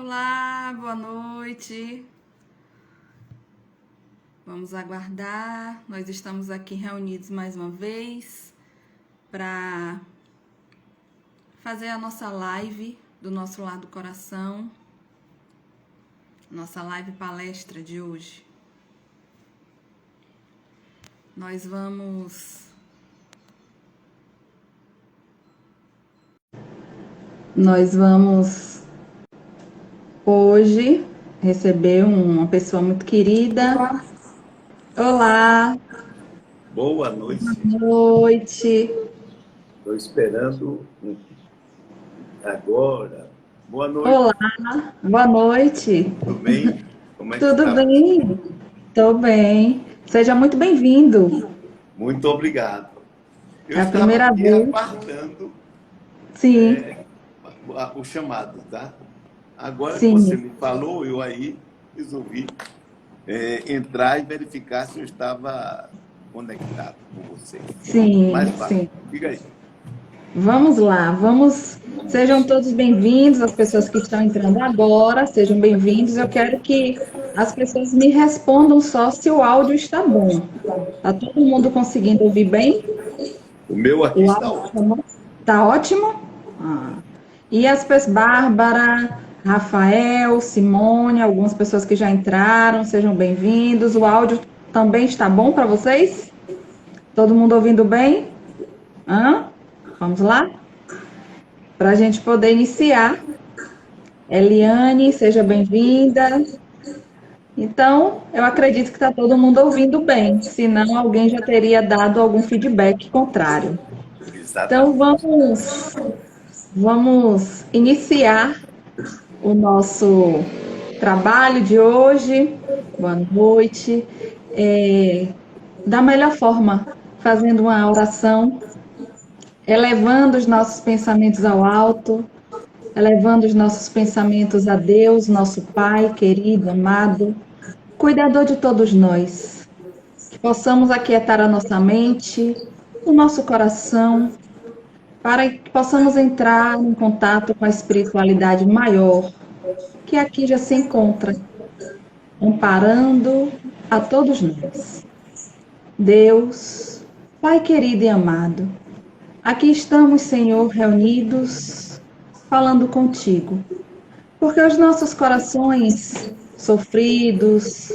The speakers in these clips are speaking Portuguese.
Olá, boa noite. Vamos aguardar. Nós estamos aqui reunidos mais uma vez para fazer a nossa live do nosso Lar do Coração, nossa live palestra de hoje. Nós vamos hoje receber uma pessoa muito querida. Olá, Boa noite. boa noite. Estou esperando agora. Boa noite. Olá, boa noite. Tudo bem? Como é que Tudo está? bem? Estou bem. Seja muito bem-vindo. Muito obrigado. Eu É a estava primeira aqui vez. aguardando Sim, o chamado, tá? Agora que você sim, me falou, eu aí resolvi entrar e verificar se eu estava conectado com você. sim, Mas vá, sim. diga aí. Vamos lá, Sejam todos bem-vindos, as pessoas que estão entrando agora, sejam bem-vindos. Eu quero que as pessoas me respondam só se o áudio está bom. Está todo mundo conseguindo ouvir bem? O meu aqui O está áudio está ótimo. bom? Tá ótimo? E as pessoas, Bárbara, Rafael, Simone, algumas pessoas que já entraram, sejam bem-vindos. O áudio também está bom para vocês? Todo mundo ouvindo bem? Vamos lá? Para a gente poder iniciar. Eliane, seja bem-vinda. Então, eu acredito que está todo mundo ouvindo bem, senão alguém já teria dado algum feedback contrário. Então, Exatamente. vamos iniciar o nosso trabalho de hoje. Boa noite. Da melhor forma, fazendo uma oração, elevando os nossos pensamentos ao alto, elevando os nossos pensamentos a Deus, nosso Pai querido, amado, cuidador de todos nós. Que possamos aquietar a nossa mente, o nosso coração, para que possamos entrar em contato com a espiritualidade maior, que aqui já se encontra, amparando a todos nós. Deus, Pai querido e amado, aqui estamos, Senhor, reunidos, falando contigo, porque os nossos corações sofridos,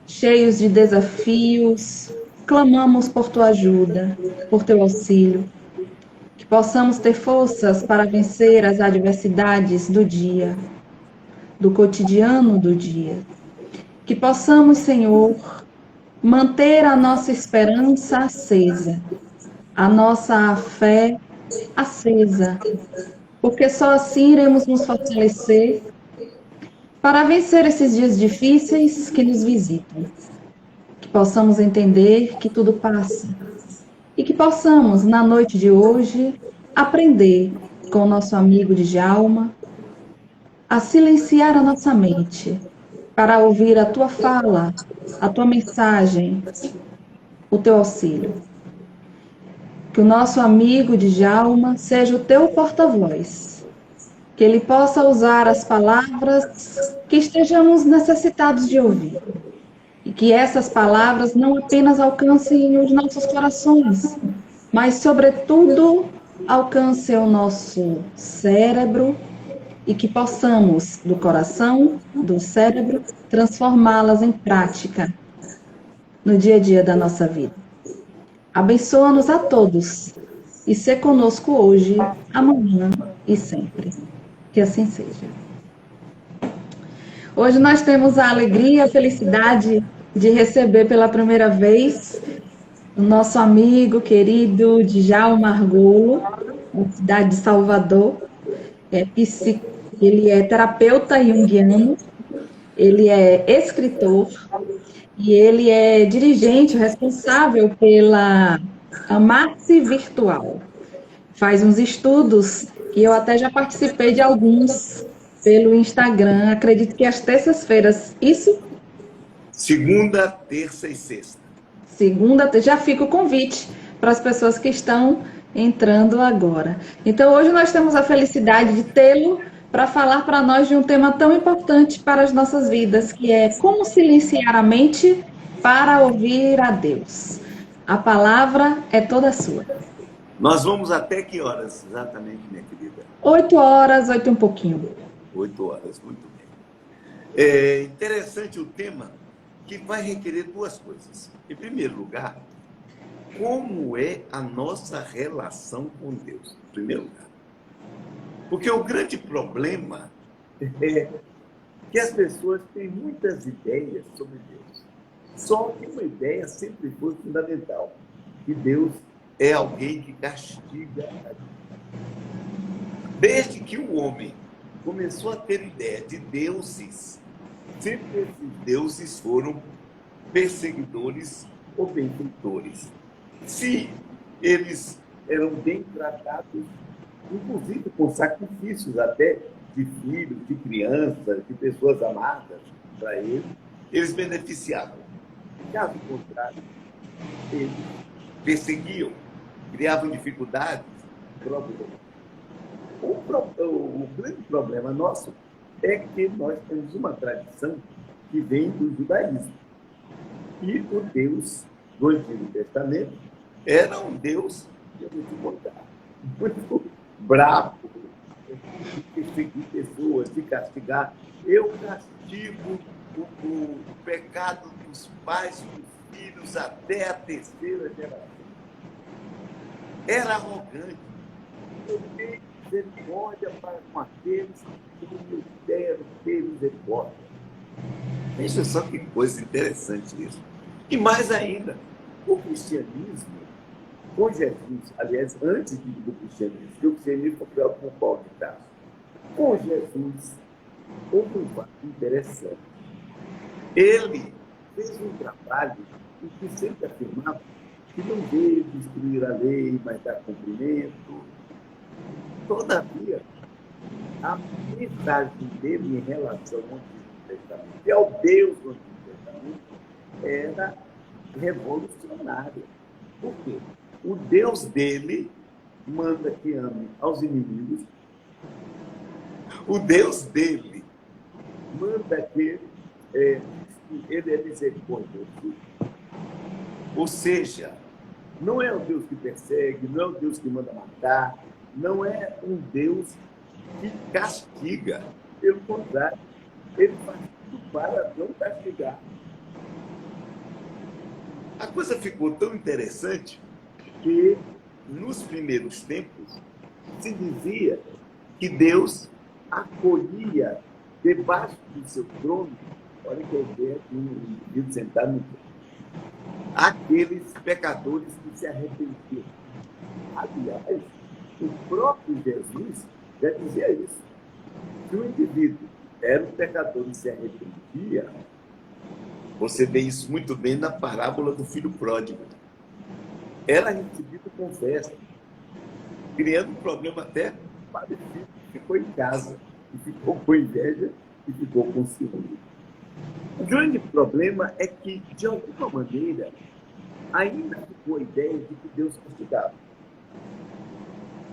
cheios de desafios, clamamos por tua ajuda, por teu auxílio, que possamos ter forças para vencer as adversidades do dia, do cotidiano do dia. Que possamos, Senhor, manter a nossa esperança acesa, a nossa fé acesa, porque só assim iremos nos fortalecer para vencer esses dias difíceis que nos visitam. Que possamos entender que tudo passa e que possamos, na noite de hoje, aprender com o nosso amigo de Djalma a silenciar a nossa mente para ouvir a tua fala, a tua mensagem, o teu auxílio. Que o nosso amigo de Djalma seja o teu porta-voz, que ele possa usar as palavras que estejamos necessitados de ouvir, e que essas palavras não apenas alcancem os nossos corações, mas, sobretudo, alcancem o nosso cérebro e que possamos, do coração, do cérebro, transformá-las em prática no dia a dia da nossa vida. Abençoa-nos a todos e ser conosco hoje, amanhã e sempre. Que assim seja. Hoje nós temos a alegria e a felicidade de receber pela primeira vez o nosso amigo querido Djalma Argolo, da cidade de Salvador. Ele é terapeuta junguiano, ele é escritor e ele é dirigente responsável pela Amar-se Virtual. Faz uns estudos e eu até já participei de alguns pelo Instagram, acredito que às terças-feiras. Isso? Segunda, terça e sexta. Já fica o convite para as pessoas que estão entrando agora. Então, hoje nós temos a felicidade de tê-lo para falar para nós de um tema tão importante para as nossas vidas, que é como silenciar a mente para ouvir a Deus. A palavra é toda sua. Nós vamos até que horas, exatamente, minha querida? 8 horas, 8 e um pouquinho. 8 horas, muito bem. É interessante o tema, que vai requerer duas coisas. Em primeiro lugar, como é a nossa relação com Deus? Em primeiro lugar. Porque o grande problema é que as pessoas têm muitas ideias sobre Deus. Só que uma ideia sempre foi fundamental, que Deus é alguém que castiga a gente. Desde que o homem começou a ter ideia de deuses, sempre esses deuses foram perseguidores ou benfeitores. Se eles eram bem tratados, inclusive com sacrifícios até de filhos, de crianças, de pessoas amadas para ele, eles beneficiavam. Caso contrário, eles perseguiam, criavam dificuldades, problemas. O grande problema nosso é que nós temos uma tradição que vem do judaísmo. E o Deus do Antigo Testamento era um Deus, eu vou te contar, muito bravo, de perseguir pessoas, de castigar. Eu castigo o pecado dos pais e dos filhos até a terceira geração. Era arrogante. Eu tenho misericórdia para com aqueles que eu quero ter misericórdia. Veja só que coisa interessante isso. E mais ainda, o cristianismo, com Jesus, aliás, antes do cristianismo, que o cristianismo foi criado por Paulo de Tarso, com Jesus, houve um fato interessante. Ele fez um trabalho em que sempre afirmava que não veio destruir a lei, mas dar cumprimento. Todavia, a mensagem dele em relação ao Antigo Testamento e ao Deus do Antigo Testamento era revolucionária. Por quê? O Deus dele manda que ame aos inimigos. O Deus dele manda que ele é misericordioso. Ou seja, não é o Deus que persegue, não é o Deus que manda matar, não é um Deus que castiga. Pelo contrário, ele faz tudo para não castigar. A coisa ficou tão interessante que, nos primeiros tempos, se dizia que Deus acolhia debaixo do seu trono, olha que eu vejo aqui um indivíduo sentado no trono, aqueles pecadores que se arrependiam. Aliás, o próprio Jesus já dizia isso. Se o indivíduo era um pecador e se arrependia, você vê isso muito bem na parábola do filho pródigo. Era recebido com festa, criando um problema até para o filho que ficou em casa, e ficou com inveja e ficou com ciúme. O grande problema é que, de alguma maneira, ainda ficou a ideia de que Deus castigava.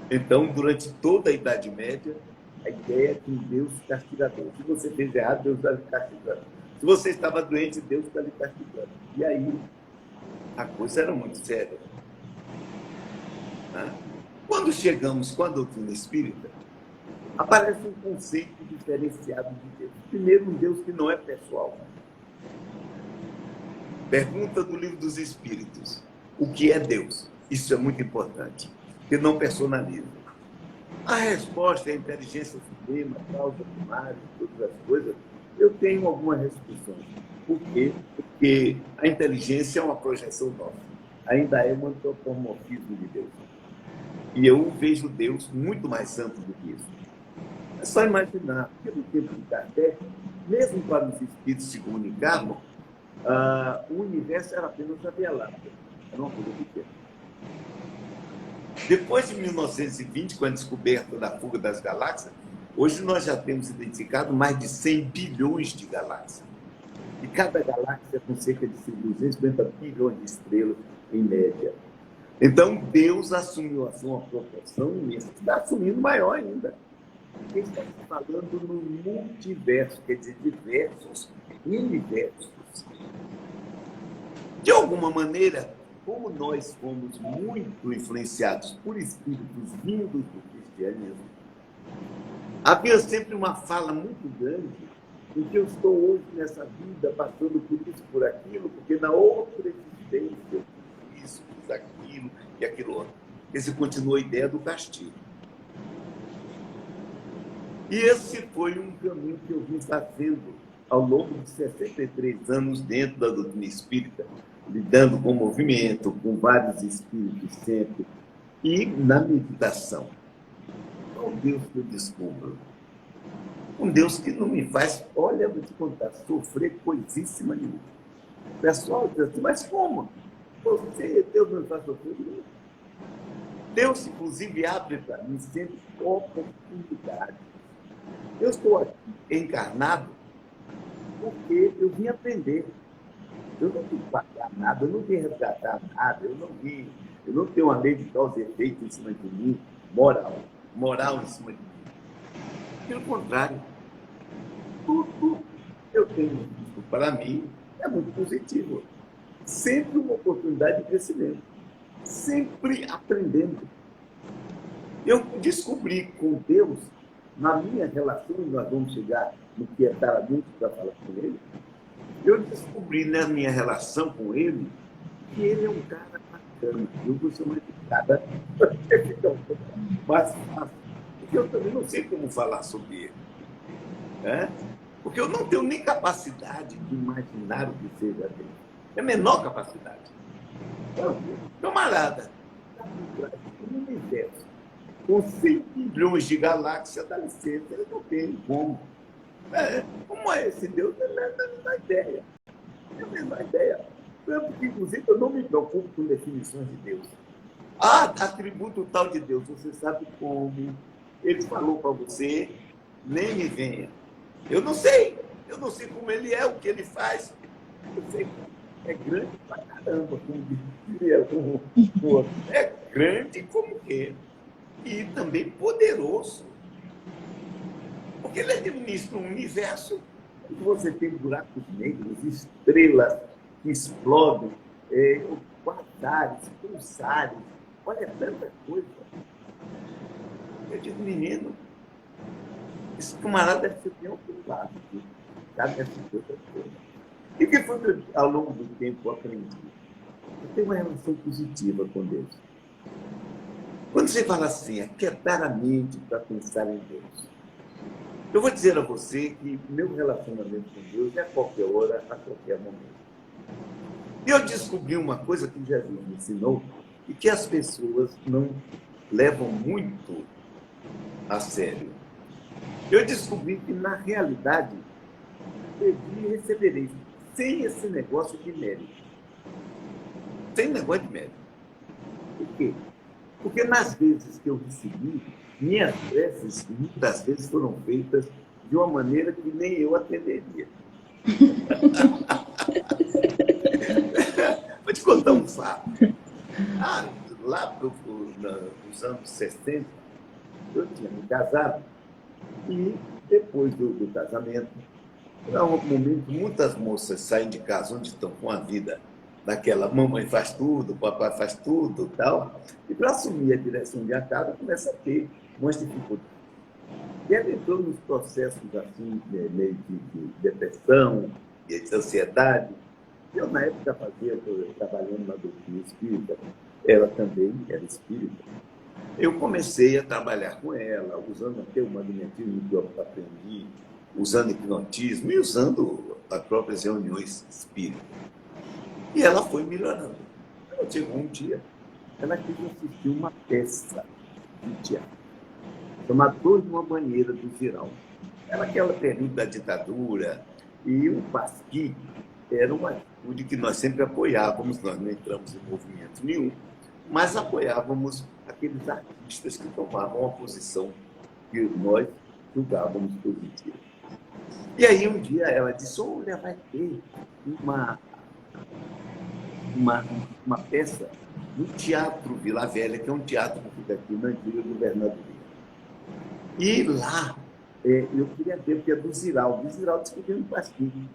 Então, durante toda a Idade Média, a ideia é que Deus castigador. Se você fez errado, Deus está lhe castigando. Se você estava doente, Deus está lhe castigando. E aí, a coisa era muito séria. Quando chegamos com a doutrina espírita, aparece um conceito diferenciado de Deus. Primeiro, um Deus que não é pessoal. Pergunta do Livro dos Espíritos: o que é Deus? Isso é muito importante, que não personaliza. A resposta é a inteligência suprema, causa primária, todas as coisas. Eu tenho algumas restrições. Por quê? Porque a inteligência é uma projeção nossa. Ainda é um antropomorfismo de Deus. E eu vejo Deus muito mais santo do que isso. É só imaginar que no tempo de Kardec, mesmo quando os espíritos se comunicavam, o universo era apenas a Via Láctea. Era uma coisa pequena. Depois de 1920, com a descoberta da fuga das galáxias, hoje nós já temos identificado mais de 100 bilhões de galáxias. E cada galáxia com cerca de 250 bilhões de estrelas, em média. Então, Deus assumiu a sua proporção imensa, está assumindo maior ainda. Ele está se falando no multiverso, quer dizer, diversos universos. De alguma maneira, como nós fomos muito influenciados por espíritos vindos do cristianismo, havia sempre uma fala muito grande em que eu estou hoje nessa vida passando por isso, por aquilo, porque na outra existência eu fiz isso, fiz aquilo e aquilo outro. Esse continua a ideia do castigo. E esse foi um caminho que eu vim fazendo ao longo de 63 anos dentro da doutrina espírita, lidando com o movimento, com vários espíritos sempre, e na meditação. Qual Deus que eu descubro? Um Deus que não me faz, olha, eu vou te contar, sofrer coisíssima nenhuma. O pessoal diz assim, mas como? Você, Deus não me faz sofrer nenhuma. Deus, inclusive, abre para mim sempre oportunidade. Eu estou aqui encarnado porque eu vim aprender. Eu não vim pagar nada, eu não vim resgatar nada, eu não tenho uma lei de causa e efeito em cima de mim, moral em cima de mim. Pelo contrário, tudo eu tenho visto para mim é muito positivo. Sempre uma oportunidade de crescimento, sempre aprendendo. Eu descobri com Deus, na minha relação, e nós vamos chegar no que é taramente para falar com ele, eu descobri na minha relação com ele que ele é um cara bacana. Eu vou chamar de cara porque fica um pouco mais fácil. Porque eu também não sei como falar sobre ele. Né? Porque eu não tenho nem capacidade de imaginar o que seja dele. É a menor capacidade. Então, camarada, um universo com 100 bilhões de galáxias, dá licença, ele não tem como. Como é esse Deus? Eu não tenho a menor ideia. Eu não tenho a menor ideia. Tanto que, inclusive, eu não me preocupo com definições de Deus. Ah, atributo tal de Deus, você sabe como. Ele falou para você, nem me venha. Eu não sei como ele é, o que ele faz. Eu sei que é grande pra caramba, como diria o outro. É grande como que. E também poderoso. Porque ele administra um universo em que você tem buracos negros, estrelas que explodem, quasares, pulsares. Olha, tanta coisa. Eu digo, menino, esse camarada deve ser bem ocupado, sabe essa coisa toda. E o que foi que eu, ao longo do tempo, aprendi? Eu tenho uma relação positiva com Deus. Quando você fala assim, aquietar a mente para pensar em Deus, eu vou dizer a você que meu relacionamento com Deus é a qualquer hora, a qualquer momento. E eu descobri uma coisa que Jesus me ensinou e que as pessoas não levam muito a sério. Eu descobri que, na realidade, pedi e receberei, sem esse negócio de mérito. Sem negócio de mérito. Por quê? Porque nas vezes que eu recebi, minhas preces muitas vezes foram feitas de uma maneira que nem eu atenderia. Vou te contar um fato. Lá nos anos 60, eu tinha me casado e depois do casamento, era um momento, muitas moças saem de casa onde estão com a vida daquela mamãe faz tudo, papai faz tudo tal, e para assumir a direção de a casa começa a ter umas dificuldades. E ela entrou nos processos assim, meio de depressão, de ansiedade. Eu, na época, trabalhando na doutrina espírita, ela também era espírita. Eu comecei a trabalhar com ela, usando até o magnetismo que eu aprendi, usando hipnotismo e usando as próprias reuniões espíritas. E ela foi melhorando. Ela chegou um dia, ela quis assistir uma peça de teatro, chamada Dois numa Banheira do Girão. Era aquela período da ditadura, e o Pasqui era uma atitude que nós sempre apoiávamos, nós não entramos em movimento nenhum, mas apoiávamos aqueles artistas que tomavam uma posição que nós julgávamos positiva. E aí um dia ela disse, olha, vai ter uma peça no Teatro Vila Velha, que é um teatro que fica aqui na antiga governadoria. E lá, eu queria ver, porque é do Ziraldo. O Ziraldo disse que tinha um pastinho.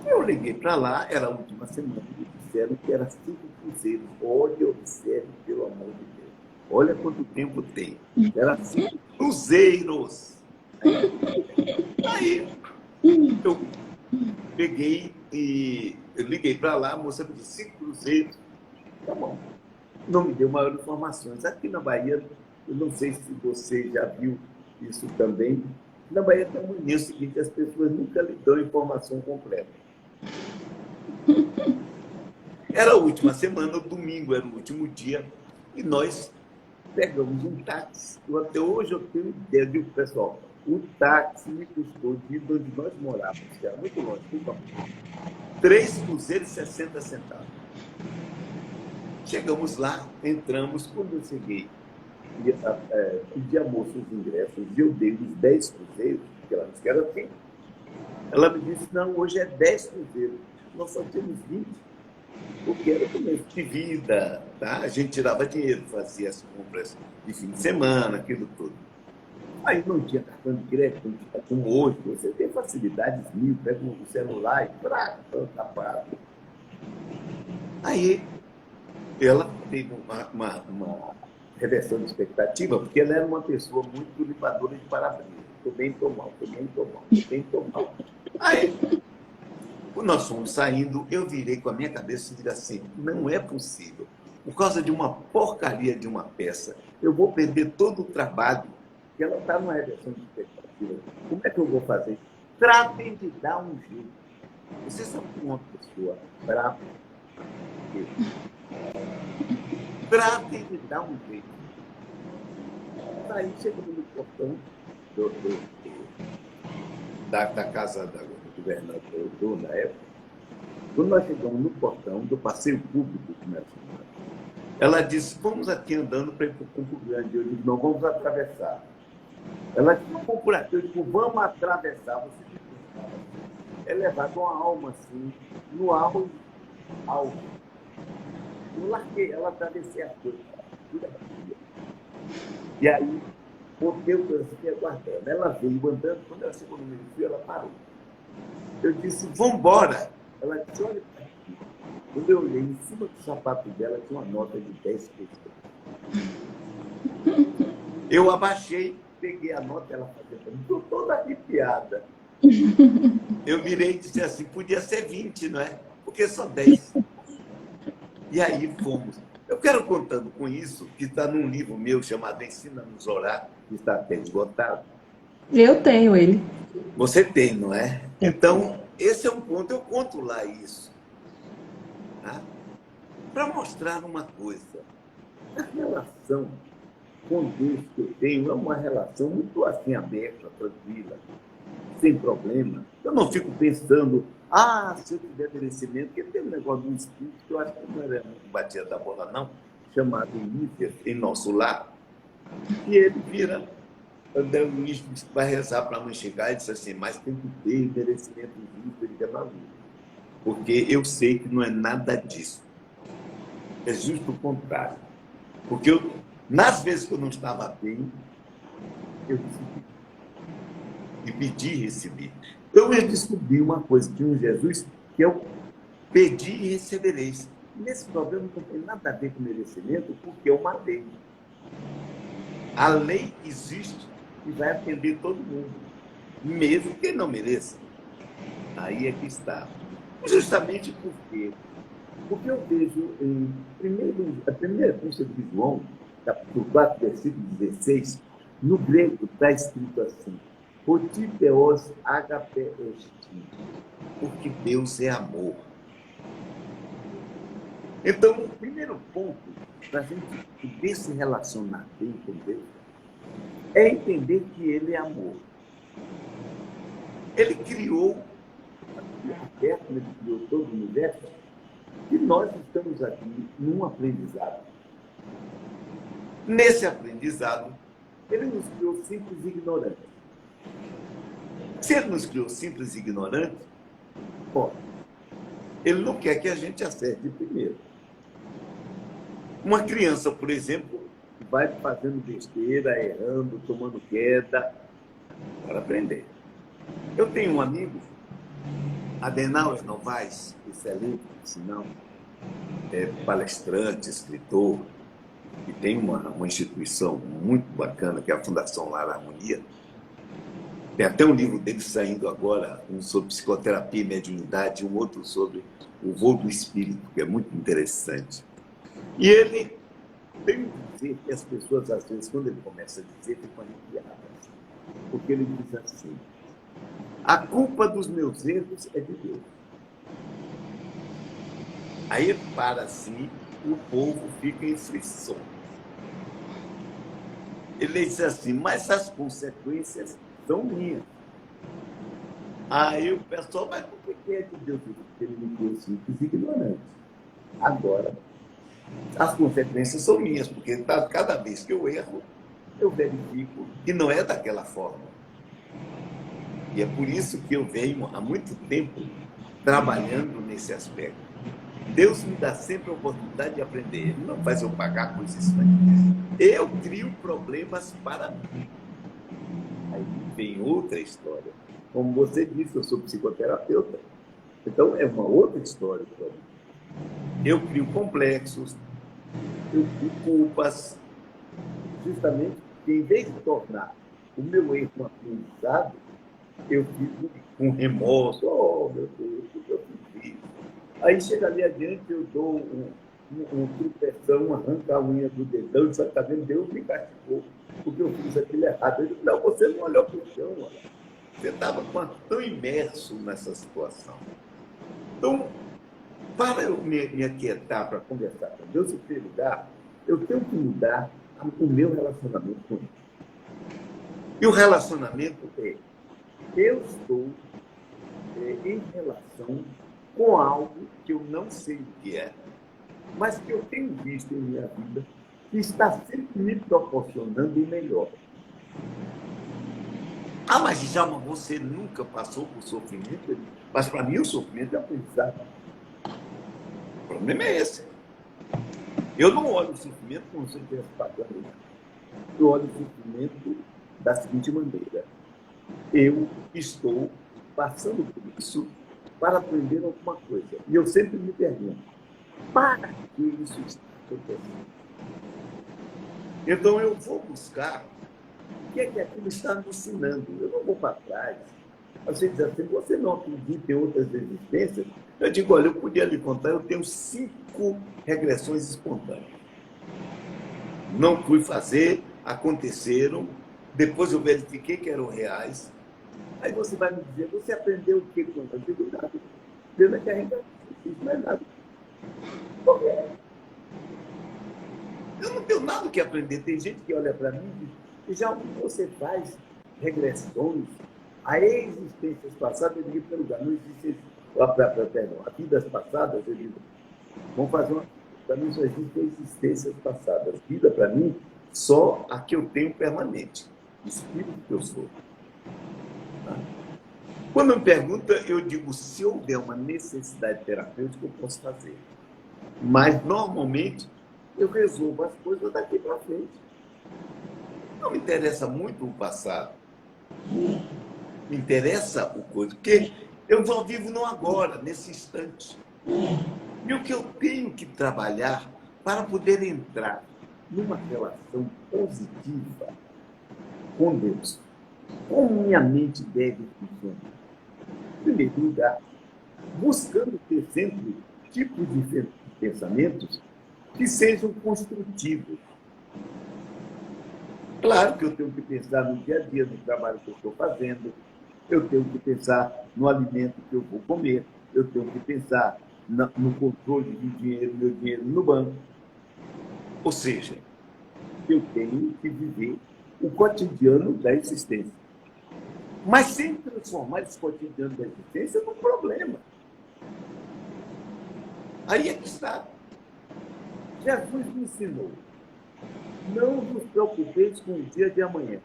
Eu liguei para lá, era a última semana, e disseram que era 5 cruzeiros. Olha, observe, pelo amor de Deus. Olha quanto tempo tem. Era 5 cruzeiros. Aí eu peguei e eu liguei para lá, a moça me disse 5 cruzeiros. Tá bom. Não me deu maiores informações. Aqui na Bahia, eu não sei se você já viu isso também. Na Bahia tem uma mania seguinte, as pessoas nunca lhe dão informação completa. Era a última semana, o domingo era o último dia, e nós pegamos um táxi. Até hoje eu tenho ideia, digo, pessoal, o táxi me custou de onde nós morávamos, que era muito longe, então, 3 cruzeiros e 60 centavos. Chegamos lá, entramos, quando eu cheguei, pedi a moça os ingressos, e eu dei os 10 cruzeiros, porque ela disse que era assim. Ela me disse, não, hoje é 10 cruzeiros. Nós só tínhamos 20, porque era começo de vida, tá? A gente tirava dinheiro, fazia as compras de fim de semana, aquilo tudo. Aí não tinha cartão de crédito, não tinha como hoje, você tem facilidades mil, pega um celular e tá pago. Aí ela teve uma reversão de expectativa, porque ela era uma pessoa muito limpadora de para-brisa. Estou bem, estou mal, estou bem, estou mal, estou bem, estou mal. Aí, quando nós fomos saindo, eu virei com a minha cabeça e disse assim, não é possível. Por causa de uma porcaria de uma peça, eu vou perder todo o trabalho, que ela está numa reversão de expectativa. Como é que eu vou fazer? Tratem de dar um jeito. Você sabe que uma pessoa brava, tratem de dar um jeito. Aí chegamos no portão da casa do governador na época. Quando nós chegamos no portão do passeio público, ela disse, vamos aqui andando para ir para o Campo Grande. Eu digo, não, vamos atravessar. Ela disse, não, vamos por aqui. Eu digo, vamos atravessar. Você é levado uma alma assim, no alto. Eu larguei, ela atravessei a coisa. E aí, porque eu fiquei aguardando. Ela veio andando, quando ela chegou no meio do fio, ela parou. Eu disse, vamos embora. Ela disse, olha para aqui. Quando eu olhei, em cima do sapato dela tinha uma nota de 10 pesos. Eu abaixei, peguei a nota, ela fazia, estou toda arrepiada. Eu virei e disse assim, podia ser 20, não é? Porque só 10. E aí fomos. Eu quero contando com isso, que está num livro meu chamado Ensina-nos a Orar, que está até esgotado. Eu tenho ele. Você tem, não é? Então, esse é um ponto, eu conto lá isso. Tá? Para mostrar uma coisa. A relação com Deus que eu tenho é uma relação muito assim, aberta, tranquila, sem problema. Eu não fico pensando, se eu tiver merecimento, porque tem um negócio do espírito que eu acho que não era muito batia da bola, não, chamado Níger, em nosso lar, e ele vira, o ministro vai rezar para não chegar e diz assim, mas tem que ter merecimento justo, ele é maluco. Porque eu sei que não é nada disso. É justo o contrário. Porque nas vezes que eu não estava bem, eu recebi. E pedi e recebi. Então eu descobri uma coisa de um Jesus que eu pedi e recebereis. Nesse problema não tem nada a ver com merecimento, porque é uma lei. A lei existe e vai atender todo mundo, mesmo quem não mereça. Aí é que está. Justamente porque eu vejo em a primeira epístola de João, capítulo 4, versículo 16, no grego está escrito assim, Potipeos agape esti, porque Deus é amor. Então, o primeiro ponto para a gente poder se relacionar bem com Deus é entender que Ele é amor. Ele criou ele criou todo o universo e nós estamos aqui num aprendizado. Nesse aprendizado, Ele nos criou simples e ignorantes. Se Ele nos criou simples e ignorantes, Ele não quer que a gente acerte primeiro. Uma criança, por exemplo, vai fazendo besteira, errando, tomando queda, para aprender. Eu tenho um amigo, Adenauer Novaes, excelente, se não, é palestrante, escritor, e tem uma instituição muito bacana, que é a Fundação Lar Harmonia. Tem até um livro dele saindo agora, um sobre psicoterapia e mediunidade, um outro sobre o voo do espírito, que é muito interessante. E ele tem que dizer que as pessoas, às vezes, quando ele começa a dizer, ficam arrepiadas. Porque ele diz assim: a culpa dos meus erros é de Deus. Aí, para si, o povo fica em frição. Ele diz assim, mas as consequências são minhas. Aí o pessoal, mas por que é que Deus permitiu simples e ignorantes? Agora, as consequências são minhas, porque cada vez que eu erro, eu verifico que não é daquela forma. E é por isso que eu venho há muito tempo trabalhando nesse aspecto. Deus me dá sempre a oportunidade de aprender. Ele não faz eu pagar com esses instantes. Eu crio problemas para mim. Aí vem outra história. Como você disse, eu sou psicoterapeuta. Então, é uma outra história para mim. Eu crio complexos, eu crio culpas, justamente porque, em vez de tornar o meu erro um aprendizado, eu fico com remorso. Oh, meu Deus, o que eu fiz? Aí chega ali adiante, eu dou um tropeção, arranca a unha do dedão, e está vendo, Deus me castigou, porque eu fiz aquilo errado. Eu digo, não, você não olhou para o chão, olha. Você estava tão imerso nessa situação. Então, para eu me aquietar, para conversar com Deus, em primeiro lugar, eu tenho que mudar o meu relacionamento com Ele. E o relacionamento é, eu estou em relação com algo que eu não sei o que é, mas que eu tenho visto em minha vida, que está sempre me proporcionando o melhor. Ah, mas Djalma, você nunca passou por sofrimento? Mas para mim o sofrimento é aprendizado. O problema é esse. Eu não olho o sofrimento como se eu estivesse pagando. Eu olho o sofrimento da seguinte maneira: eu estou passando por isso para aprender alguma coisa. E eu sempre me pergunto, para que isso está acontecendo? Então eu vou buscar o que é que aquilo está me ensinando. Eu não vou para trás. Você diz assim, você não acredita em outras existências? Eu digo, olha, eu podia lhe contar, eu tenho 5 regressões espontâneas. Não fui fazer, aconteceram, depois eu verifiquei que eram reais. Aí você vai me dizer, você aprendeu o que? Eu digo, nada. Deus é que ainda não fiz mais nada. Por quê? Eu não tenho nada que aprender. Tem gente que olha para mim e diz, já você faz regressões a existências passadas. Eu digo, em primeiro lugar, não existe a vidas passadas. Eu digo, vamos fazer uma... Para mim só existem existências passadas. Vida, para mim, só a que eu tenho permanente. Espírito que eu sou. Tá? Quando me pergunta, eu digo, se houver uma necessidade terapêutica, eu posso fazer. Mas, normalmente, eu resolvo as coisas daqui para frente. Não me interessa muito o passado. Me interessa o coisa, porque eu só vivo no agora, nesse instante. E o que eu tenho que trabalhar para poder entrar numa relação positiva com Deus. Como minha mente deve funcionar? Em primeiro lugar, buscando ter sempre tipos de pensamentos que sejam construtivos. Claro que eu tenho que pensar no dia a dia, no trabalho que eu estou fazendo, eu tenho que pensar no alimento que eu vou comer, eu tenho que pensar no controle de dinheiro, meu dinheiro no banco. Ou seja, eu tenho que viver o cotidiano da existência. Mas sem transformar esse cotidiano da existência num problema. Aí é que está. Jesus me ensinou, não vos preocupeis com o dia de amanhã.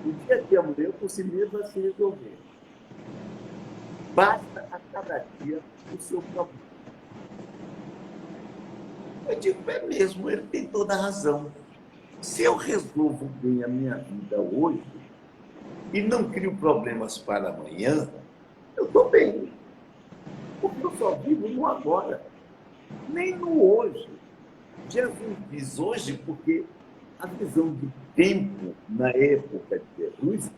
O dia de amanhã por si mesmo vai se resolver. Basta a cada dia o seu problema. Eu digo, é mesmo, ele tem toda a razão. Se eu resolvo bem a minha vida hoje e não crio problemas para amanhã, eu estou bem. Porque eu só vivo no agora, nem no hoje. Jesus diz hoje porque a visão de tempo na época de Jesus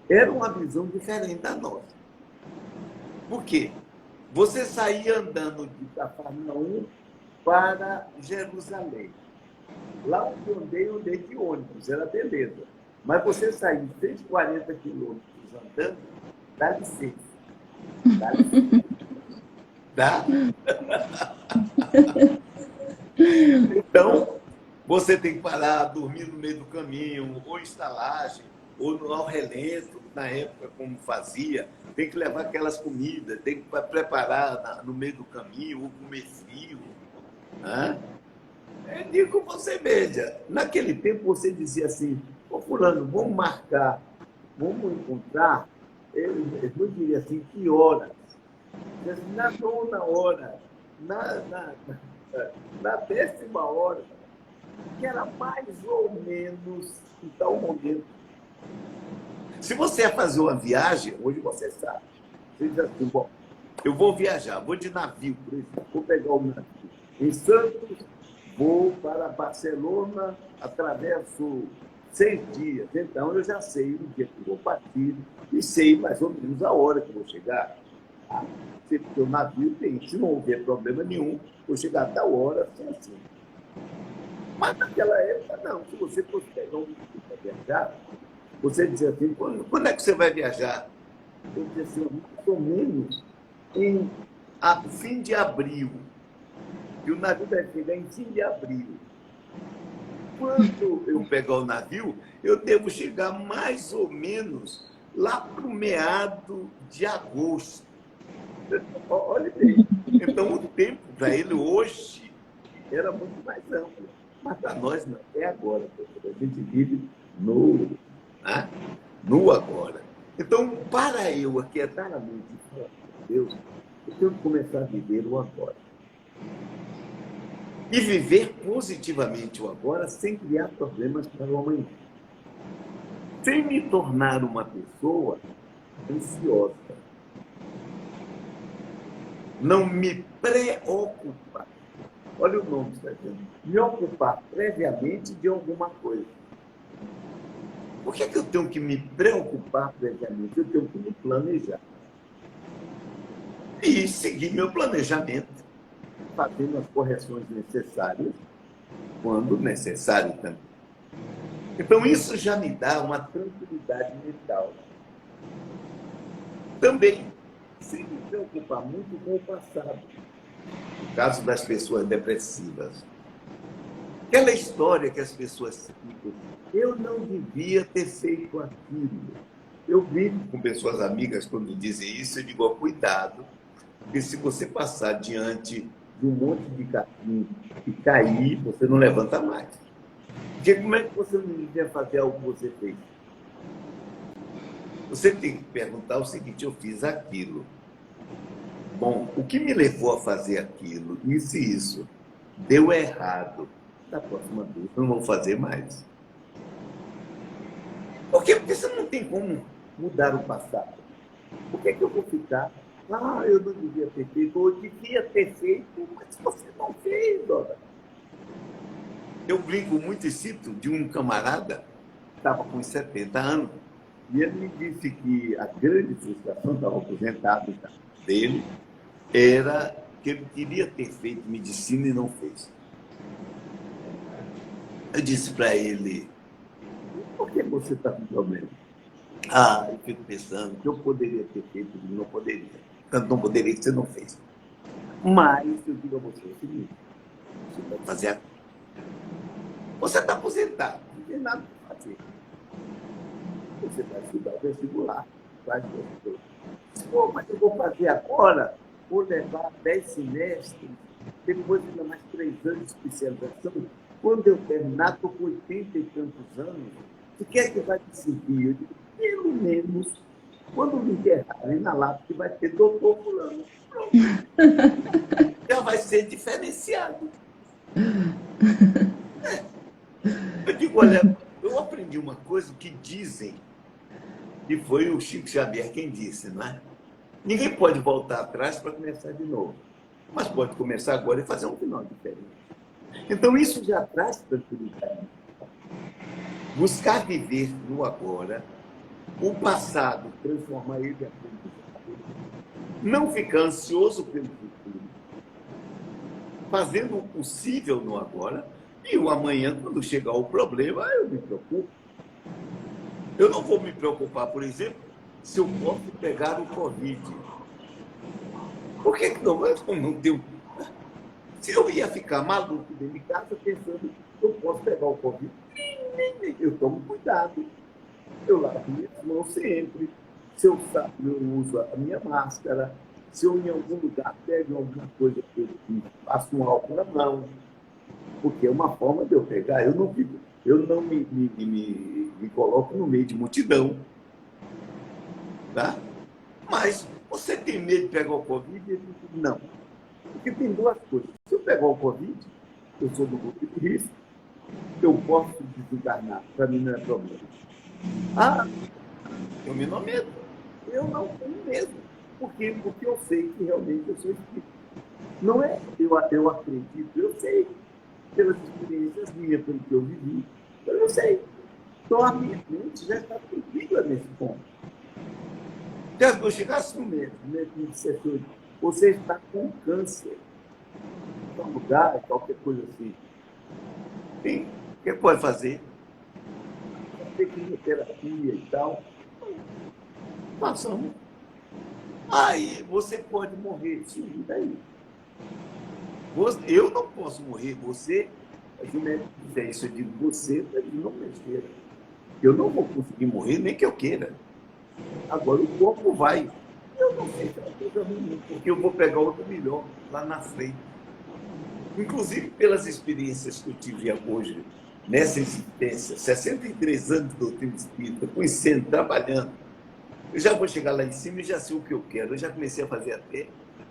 era uma visão diferente da nossa. Por quê? Você saía andando de Cafarnaum para Jerusalém. Lá onde eu andei de ônibus, era beleza. Mas você sair 140 quilômetros andando, dá licença. Dá licença. Dá? Então, você tem que parar, dormir no meio do caminho, ou em estalagem, ou ao relento, na época como fazia. Tem que levar aquelas comidas, tem que preparar no meio do caminho, ou comer frio. Né? Eu digo você, veja, naquele tempo você dizia assim, ô fulano, vamos marcar, vamos encontrar, eu diria assim, que horas? Na nona hora, na 10ª hora, que era mais ou menos em tal momento. Se você ia fazer uma viagem, hoje você sabe. Você diz assim, bom, eu vou viajar, vou de navio, por exemplo, vou pegar o navio. Em Santos, vou para Barcelona, atravesso 6 dias. Então, eu já sei o dia que vou partir e sei mais ou menos a hora que vou chegar. Tá? Porque o navio tem, se não houver problema nenhum, vou chegar a tal hora, assim. Mas naquela época, não. Se você fosse pegar um navio para viajar, você dizia assim, quando é que você vai viajar? Eu dizia assim, mais ou menos em fim de abril. E o navio vai chegar em fim de abril. Quando eu pegar o navio, eu devo chegar mais ou menos lá para o meado de agosto. Olha bem. Então, o tempo para ele hoje era muito mais amplo. Mas para nós não. É agora. A gente vive no agora. Então, para eu aquietar a mente de Deus, eu tenho que começar a viver o agora. E viver positivamente o agora sem criar problemas para o amanhã. Sem me tornar uma pessoa ansiosa. Não me preocupar. Olha o nome que está dizendo. Me ocupar previamente de alguma coisa. Por que eu tenho que me preocupar previamente? Eu tenho que me planejar. E seguir meu planejamento, fazendo as correções necessárias, quando necessário também. Então, isso já me dá uma tranquilidade mental. Também, sem me preocupar muito com o passado. No caso das pessoas depressivas. Aquela história que as pessoas citam, eu não devia ter feito aquilo. Eu vivo com pessoas amigas quando dizem isso, eu digo, ó, cuidado, porque se você passar diante de um monte de capim e cair, você não levanta mais. Porque como é que você não devia fazer algo que você fez? Você tem que perguntar o seguinte, eu fiz aquilo. Bom, o que me levou a fazer aquilo, isso e isso, deu errado. Da próxima vez eu não vou fazer mais. Por quê? Porque você não tem como mudar o passado. Por que eu vou ficar? Eu não devia ter feito, ou devia ter feito, mas você não fez, dona. Eu brinco muito e cito de um camarada que estava com 70 anos, e ele me disse que a grande frustração, estava aposentado dele, era que ele queria ter feito medicina e não fez. Eu disse para ele, por que você está com problema? Eu fico pensando que eu poderia ter feito e não poderia. Tanto não poderia que você não fez. Mas eu digo a você o seguinte, você vai fazer a... Você está aposentado, não tem nada para fazer. Você vai estudar o vestibular. Mas eu vou fazer agora, vou levar 10 semestres, depois ainda mais 3 anos de especialização. Quando eu terminar, estou com 80 e tantos anos, o que é que vai me servir? Eu digo, pelo menos, quando me enterrarem na lápide, vai ter doutor fulano. Pronto. Já vai ser diferenciado. Eu digo, olha, eu aprendi uma coisa que dizem, e foi o Chico Xavier quem disse, não é? Ninguém pode voltar atrás para começar de novo, mas pode começar agora e fazer um final diferente. Então, isso já traz tranquilidade. Buscar viver no agora, o passado, transformar ele em aprendizado, não ficar ansioso pelo futuro, fazendo o possível no agora, e o amanhã, quando chegar o problema, eu me preocupo. Eu não vou me preocupar, por exemplo, se eu posso pegar o Covid. Por que não? Eu não tenho. Se eu ia ficar maluco dentro de casa pensando que eu posso pegar o Covid, eu tomo cuidado. Eu lavo minhas mãos sempre. Se eu saio, eu uso a minha máscara. Se eu em algum lugar pego alguma coisa, eu passo um álcool na mão. Porque é uma forma de eu pegar. Eu não me coloco no meio de multidão. Tá? Mas você tem medo de pegar o Covid? Não. Porque tem duas coisas. Se eu pegar o Covid, eu sou do grupo de risco, eu posso desencarnar. Para mim não é problema. Ah, eu me dou medo. Eu não tenho medo. Por quê? Porque eu sei que realmente eu sou espírito. Não é eu acredito, eu sei. Pelas experiências minhas, pelo que eu vivi, eu sei. Então a minha mente já está tranquila nesse ponto. Se eu chegasse no médico, o médico me dissesse, você está com câncer, em um lugar, qualquer coisa assim. Sim, o que pode fazer? Tem quimioterapia e tal. Passamos. Aí você pode morrer. Sim, daí. Eu não posso morrer. Você, se o médico fizer isso, eu digo, você está de não besteira. Eu não vou conseguir morrer, nem que eu queira. Agora o corpo vai. Eu não sei se é uma coisa ruim, porque eu vou pegar outro melhor lá na frente. Inclusive, pelas experiências que eu tive hoje, nessa existência, 63 anos de doutrina espírita, conhecendo, trabalhando, eu já vou chegar lá em cima e já sei o que eu quero. Eu já comecei a fazer até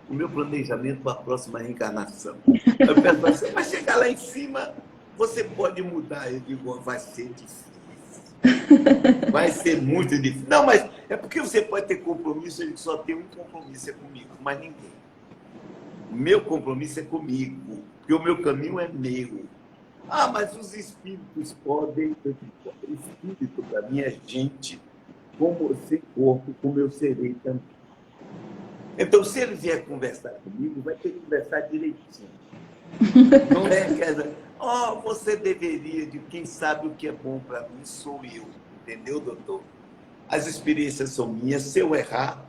o meu planejamento para a próxima reencarnação. Eu peço para você, mas chegar lá em cima, você pode mudar. Eu digo, vai ser difícil. Vai ser muito difícil. Não, mas é porque você pode ter compromisso, ele só tem um compromisso, é comigo, mas ninguém. O meu compromisso é comigo, porque o meu caminho é meu. Ah, mas os espíritos podem. Espírito, para mim, é gente, como sem corpo, como eu serei também. Então, se ele vier conversar comigo, vai ter que conversar direitinho. Não é aquela, você deveria, de quem sabe o que é bom para mim sou eu. Entendeu, doutor? As experiências são minhas. Se eu errar,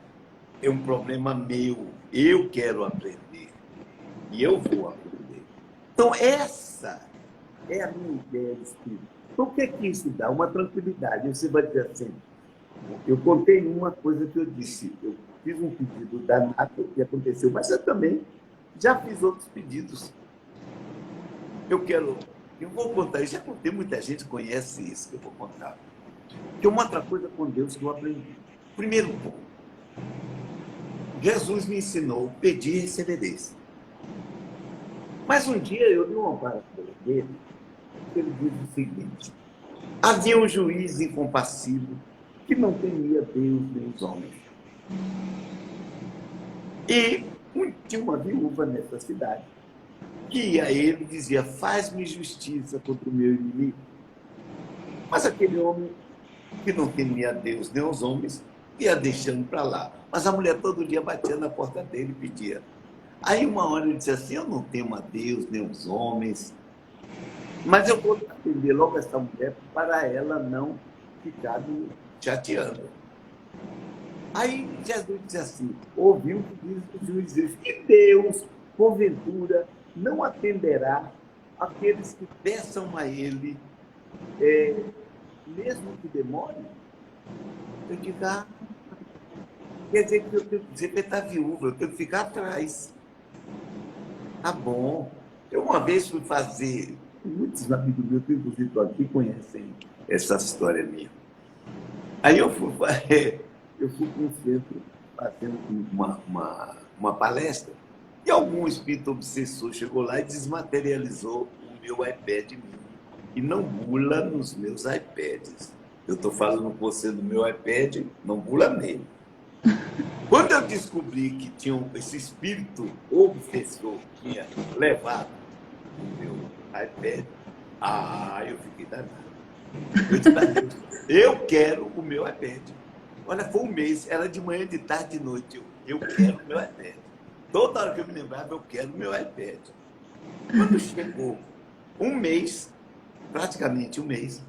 é um problema meu. Eu quero aprender. E eu vou aprender. Então, essa é a minha ideia de espírito. Então, o que é que isso dá? Uma tranquilidade. Você vai dizer assim, eu contei uma coisa que eu disse, eu fiz um pedido danado que aconteceu, mas eu também já fiz outros pedidos. Eu vou contar, já contei, muita gente conhece isso que eu vou contar. Que uma outra coisa com Deus que eu aprendi. Primeiro ponto, Jesus me ensinou, pedir e recebereis. Mas um dia eu li uma parábola dele, que ele diz o seguinte, havia um juiz incompassível que não temia Deus nem os homens. E tinha uma viúva nessa cidade que ia a ele e dizia, faz-me justiça contra o meu inimigo. Mas aquele homem que não temia Deus nem os homens ia deixando para lá. Mas a mulher todo dia batia na porta dele e pedia. Aí uma hora ele disse assim, eu não temo a Deus nem os homens, mas eu vou atender logo essa mulher para ela não ficar me chateando. Aí Jesus disse assim, ouviu o que diz os juízes, que Deus, porventura, não atenderá aqueles que peçam a ele, mesmo que demore? Eu digo, quer dizer que eu tenho que dizer que ele está viúva, eu tenho que ficar atrás. Tá bom. Eu uma vez fui fazer, muitos amigos meus, inclusive aqui, conhecem essa história minha. Aí eu fui para um centro fazendo uma palestra, e algum espírito obsessor chegou lá e desmaterializou o meu iPad mini. e não bula nos meus iPads. Eu estou falando com você do meu iPad, não bula nele. Quando eu descobri que tinha esse espírito obsessor que tinha levado o meu iPad, eu fiquei danado. Eu disse, Deus, eu quero o meu iPad. Olha, foi um mês, era de manhã, de tarde, de noite. Eu quero o meu iPad. Toda hora que eu me lembrava, eu quero o meu iPad. Quando chegou um mês, praticamente um mês,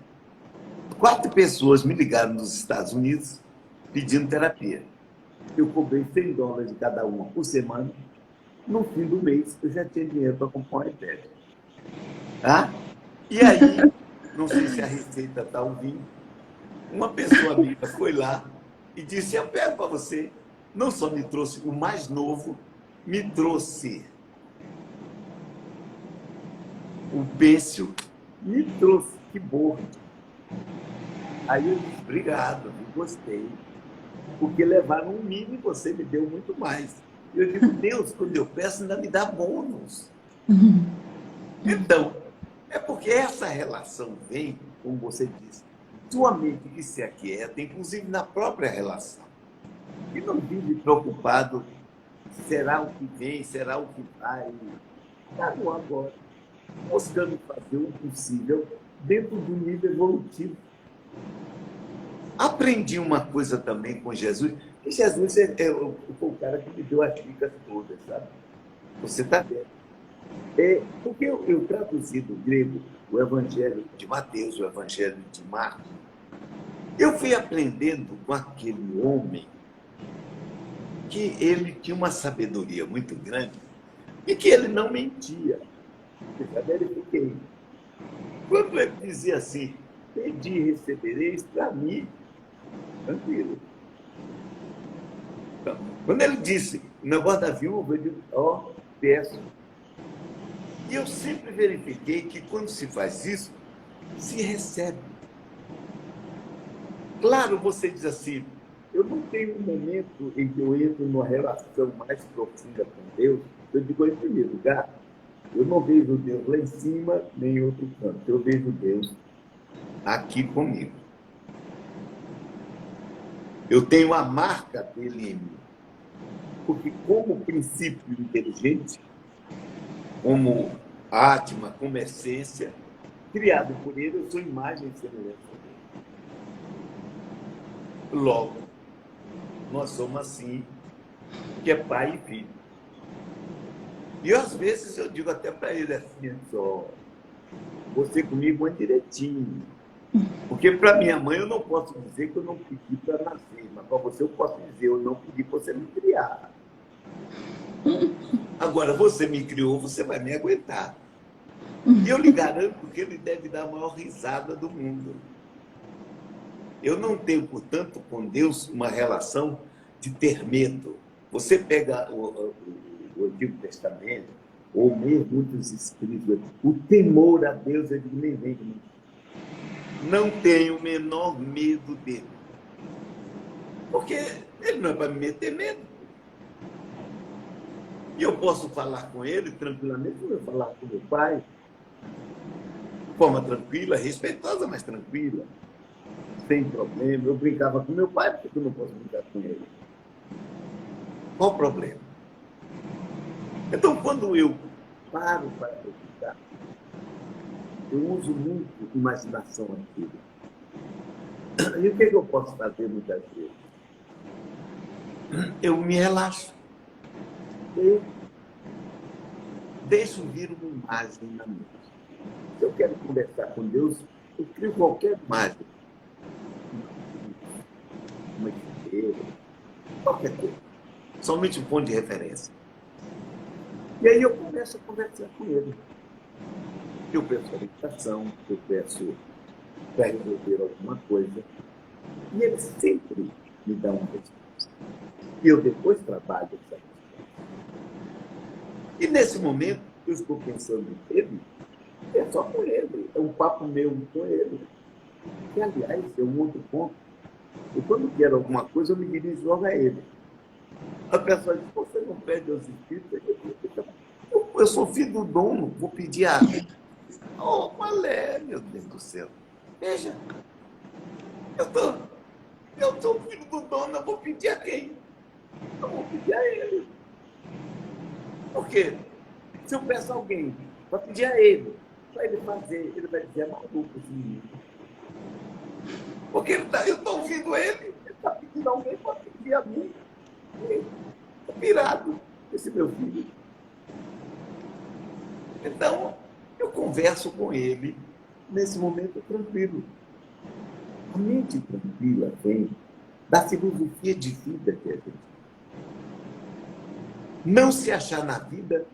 4 pessoas me ligaram dos Estados Unidos pedindo terapia. Eu cobrei $100 de cada uma por semana. No fim do mês, eu já tinha dinheiro para comprar um iPad. Tá? E aí, não sei se a Receita está ouvindo, uma pessoa amiga foi lá e disse, eu pego para você. Não só me trouxe o mais novo, me trouxe o pêncil, me trouxe keyboard. Aí eu disse, obrigado, eu gostei. Porque levaram um mini e você me deu muito mais. Eu digo, Deus, quando eu peço, ainda me dá bônus. Então, é porque essa relação vem, como você disse, sua mente que se aquieta, inclusive na própria relação. E não vive preocupado, será o que vem, será o que vai. Está no agora, buscando fazer o possível dentro do nível evolutivo. Aprendi uma coisa também com Jesus, que Jesus foi o cara que me deu as dicas todas, sabe? Você está vendo. Porque eu traduzi do grego o Evangelho de Mateus, o Evangelho de Marcos. Eu fui aprendendo com aquele homem que ele tinha uma sabedoria muito grande e que ele não mentia. Eu já verifiquei. Quando ele dizia assim, pedi e recebereis, para mim, tranquilo. Então, quando ele disse o negócio da viúva, eu digo, peço. E eu sempre verifiquei que quando se faz isso, se recebe. Claro, você diz assim, eu não tenho um momento em que eu entro numa relação mais profunda com Deus. Eu digo, em primeiro lugar, eu não vejo Deus lá em cima, nem em outro canto. Eu vejo Deus aqui comigo. Eu tenho a marca dele em mim. Porque como princípio inteligente, como Atma, como essência, criado por ele, eu sou imagem e semelhança dele. Logo, nós somos assim, que é pai e filho. E às vezes eu digo até para ele assim, só, você comigo é direitinho. Porque para minha mãe eu não posso dizer que eu não pedi para nascer, mas para você eu posso dizer, eu não pedi para você me criar. Agora, você me criou, você vai me aguentar. E eu lhe garanto que ele deve dar a maior risada do mundo. Eu não tenho, portanto, com Deus uma relação de ter medo. Você pega o Antigo Testamento, ou mesmo muitos escritos, o temor a Deus é de nem vem de mim. Não tenho o menor medo dele. Porque ele não é para me meter medo. E eu posso falar com ele tranquilamente, como eu falar com meu pai, de forma tranquila, respeitosa, mas tranquila, sem problema. Eu brincava com meu pai, porque eu não posso brincar com ele. Qual o problema? Então, quando eu paro para brincar, eu uso muito imaginação aqui. E o que eu posso fazer muitas vezes? Eu me relaxo. E deixo vir uma imagem na mente. Se eu quero conversar com Deus, eu crio qualquer imagem. Uma estrela, qualquer coisa. Somente um ponto de referência. E aí eu começo a conversar com ele. Eu peço orientação, eu peço para resolver alguma coisa. E ele sempre me dá uma resposta. E eu depois trabalho essa resposta. E nesse momento, eu estou pensando nele, é só com ele, é um papo meu com ele. Que, aliás, é um outro ponto. Eu, quando quero alguma coisa, eu me dirijo logo a ele. A pessoa diz, você não pede aos espíritos? Eu sou filho do dono, vou pedir água. Oh, qual é, meu Deus do céu? Veja, eu sou filho do dono, eu vou pedir a quem? Eu vou pedir a ele. Por quê? Se eu peço a alguém para pedir a ele, para ele fazer, ele vai dizer, é maluco esse menino. Porque eu estou ouvindo ele está pedindo a alguém para pedir a mim. Está pirado esse meu filho. Então, eu converso com ele nesse momento tranquilo. A mente tranquila vem da filosofia de vida que a gente tem. Não se achar na vida,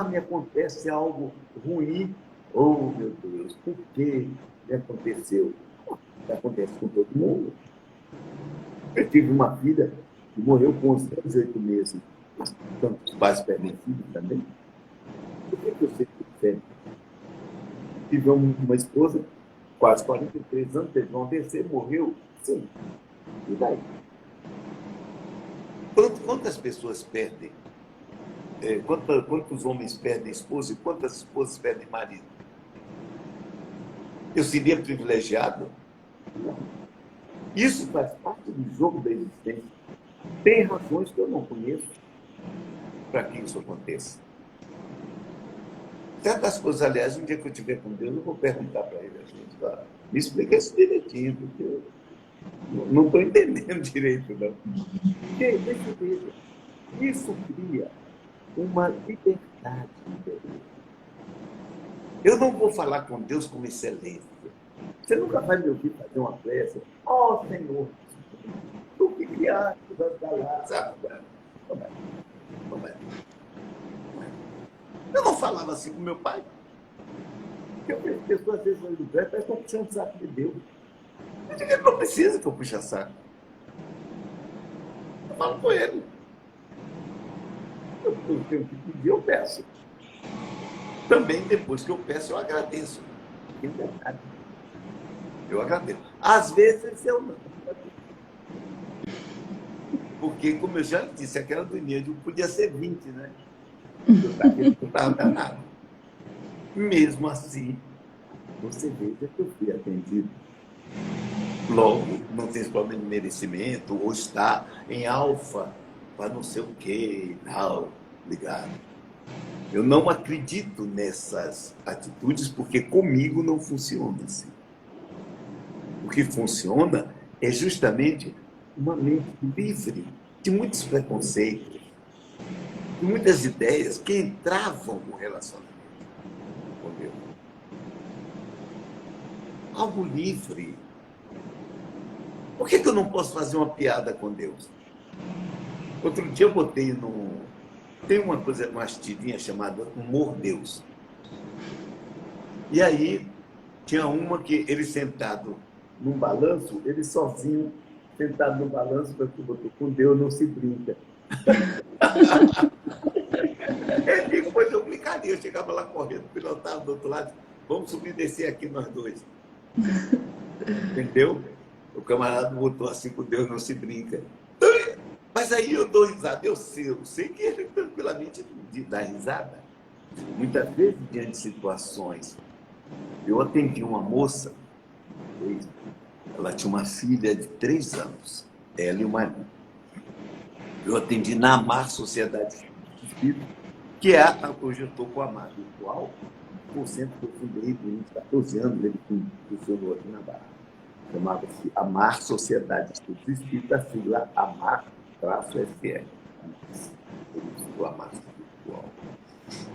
me acontece algo ruim. Oh, meu Deus, por que me aconteceu? Acontece com todo mundo. Eu tive uma filha que morreu com 11 anos e 8 meses. Mas tantos pais perdem filhos também. Por que eu sei que tive uma esposa, quase 43 anos, teve um AVC, morreu? Sim. E daí? Quantas pessoas perdem? Quantos homens perdem esposa e quantas esposas perdem marido? Eu seria privilegiado? Não. Isso faz parte do jogo da existência. Tem razões que eu não conheço para que isso aconteça. Certas coisas, aliás, um dia que eu estiver com Deus, eu vou perguntar para ele, me explica isso direitinho, porque eu não estou entendendo direito, não. Porque, deixa eu ver, isso cria uma liberdade interior. Eu não vou falar com Deus com excelência. Você nunca vai me ouvir fazer uma prece. Ó Senhor, tu que criaste as galáxias. Como é? Eu não falava assim com meu pai. Porque eu vejo pessoas, às vezes, no prédio, parece que estão puxando o saco de Deus. Eu digo, ele não precisa que eu puxe a saco. Eu falo com ele. Eu tenho que pedir, eu peço. Também, depois que eu peço, eu agradeço. É verdade. Eu agradeço. Às vezes, eu não. Porque, como eu já disse, aquela do Nídio podia ser 20, né? Eu estava danado. Mesmo assim, você veja que eu fui atendido. Logo, não tem esse problema de merecimento, ou está em alfa, para não sei o quê, não, ligado. Eu não acredito nessas atitudes, porque comigo não funciona assim. O que funciona é justamente uma mente livre de muitos preconceitos, de muitas ideias que entravam no relacionamento com Deus. Algo livre. Por que eu não posso fazer uma piada com Deus? Outro dia eu botei no... Tem uma tirinha chamada Humor Deus. E aí tinha uma que ele sentado num balanço, ele sozinho, sentado no balanço, com Deus não se brinca. Depois eu brincaria, eu chegava lá correndo, pilotava do outro lado, vamos subir e descer aqui nós dois. Entendeu? O camarada botou assim, com Deus não se brinca. Mas aí eu dou risada, eu sei que ele tranquilamente dá risada. Muitas vezes, diante de situações, eu atendi uma moça, ela tinha uma filha de 3 anos, ela e o marido. Eu atendi na Amar Sociedade Espírita, que é, hoje eu estou com a Amar Virtual, por sempre que eu fundei durante 14 anos, ele funcionou aqui na Barra. Chamava-se Amar Sociedade Espírita, a sigla Amar-SR. O Amar Virtual.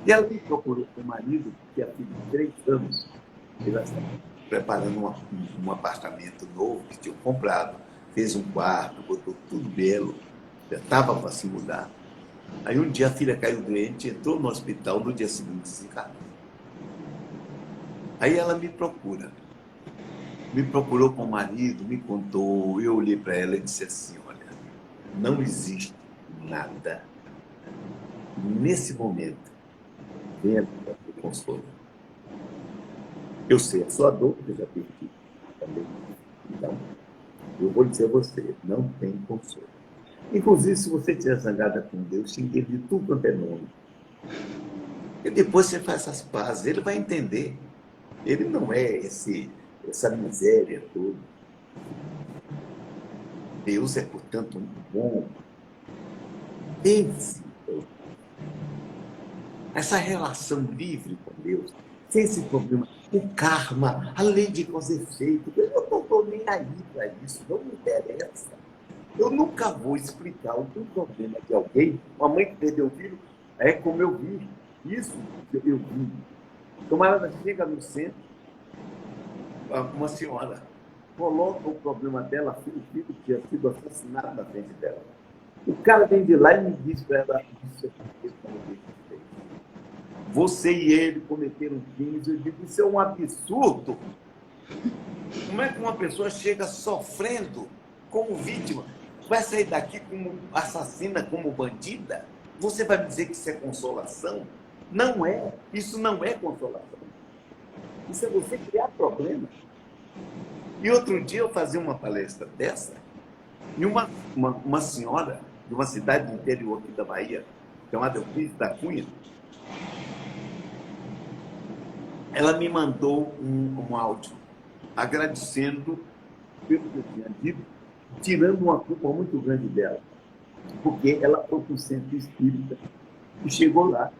E ela me procurou com o marido, que é filho de 3 anos. Ele estava preparando um apartamento novo que tinham comprado, fez um quarto, botou tudo belo, já estava para se mudar. Aí um dia a filha caiu doente, entrou no hospital, no dia seguinte desencarnou. Aí ela me procurou com o marido, me contou, eu olhei para ela e disse assim, olha, não existe nada nesse momento dentro do consolo. Eu sei a sua dor, que eu já perdi também. Então, eu vou dizer a você, não tem consolo. Inclusive, se você estiver zangada com Deus, xingue ele de tudo quanto é nome. E depois você faz as pazes, ele vai entender. Ele não é essa miséria toda. Deus é, portanto, muito bom. Essa relação livre com Deus, sem esse problema, o karma, a lei de causa e efeito, eu não estou nem aí para isso, não me interessa. Eu nunca vou explicar algum problema de alguém, uma mãe que perdeu o filho, é como eu vi, isso eu vi. Camarada chega no centro, uma senhora coloca o problema dela, o filho tinha sido assassinado na frente dela. O cara vem de lá e me diz para ela, isso é você e ele cometeram crimes. Eu digo, isso é um absurdo. Como é que uma pessoa chega sofrendo como vítima, vai sair daqui como assassina, como bandida? Você vai me dizer que isso é consolação? Não é. Isso não é consolação. Isso é você criar problema. E outro dia eu fazia uma palestra dessa, e uma senhora de uma cidade do interior aqui da Bahia, chamada Euclides da Cunha, ela me mandou um áudio agradecendo pelo que eu tinha dito, tirando uma culpa muito grande dela, porque ela foi para o centro espírita e chegou lá.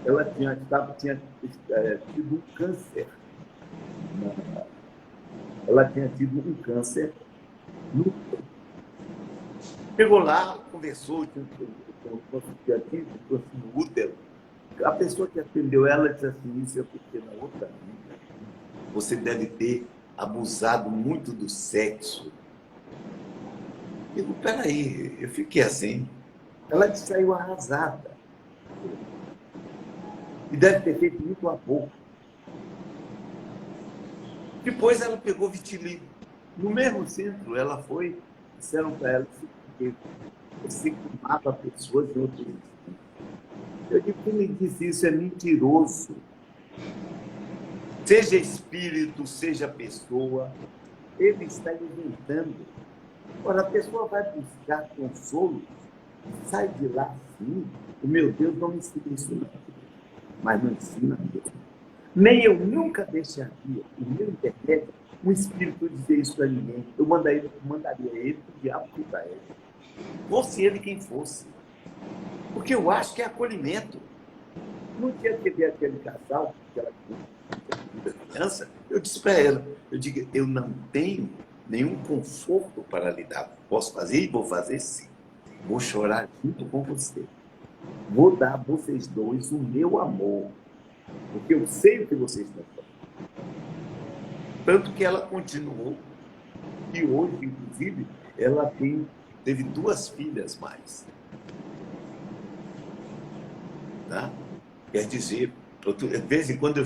Ela tinha tido um câncer. Ela tinha tido um câncer no útero. Chegou lá, conversou, tinha tido no útero. A pessoa que atendeu ela disse assim, isso é porque na outra vida você deve ter abusado muito do sexo. Eu digo, peraí, eu fiquei assim. Ela saiu arrasada. E deve ter feito muito aborto. Depois ela pegou vitiligo. No mesmo centro, ela foi, disseram para ela que você mata pessoas em outros. Eu digo, quem me disse isso é mentiroso. Seja espírito, seja pessoa, ele está inventando. Ora, a pessoa vai buscar consolo, sai de lá assim. O meu Deus não me ensina isso, não. Mas não ensina mesmo. Nem eu nunca deixaria, no meu internet, um espírito dizer isso para ninguém. Eu mandaria ele para o diabo para ele. Fosse ele quem fosse. Porque eu acho que é acolhimento. No dia que ver aquele casal, aquela criança, eu disse para ela, eu digo, eu não tenho nenhum conforto para lhe dar. Posso fazer e vou fazer sim. Vou chorar junto com você. Vou dar a vocês dois o meu amor. Porque eu sei o que vocês estão fazendo. Tanto que ela continuou. E hoje, inclusive, ela teve 2 filhas mais. Tá? Quer dizer, de vez em quando eu